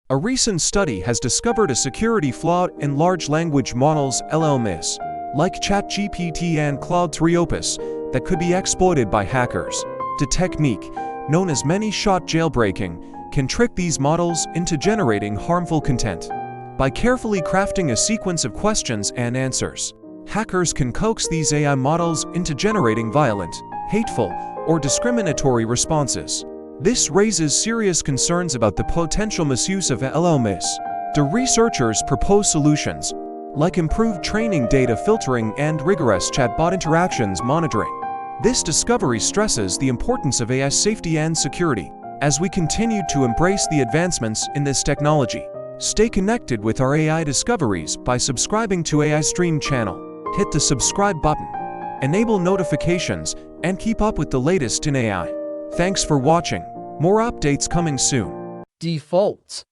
A recent study has discovered a security flaw in large language models (LLMs) like ChatGPT and Claude 3 Opus that could be exploited by hackers. The technique, known as many-shot jailbreaking, can trick these models into generating harmful content. By carefully crafting a sequence of questions and answers, hackers can coax these AI models into generating violent, hateful, or discriminatory responses. This raises serious concerns about the potential misuse of LLMs. The researchers propose solutions, like improved training data filtering and rigorous chatbot interactions monitoring. This discovery stresses the importance of AI safety and security. As we continue to embrace the advancements in this technology, stay connected with our AI discoveries by subscribing to AI Stream channel. Hit the subscribe button, enable notifications, and keep up with the latest in AI. Thanks for watching. More updates coming soon. Defaults.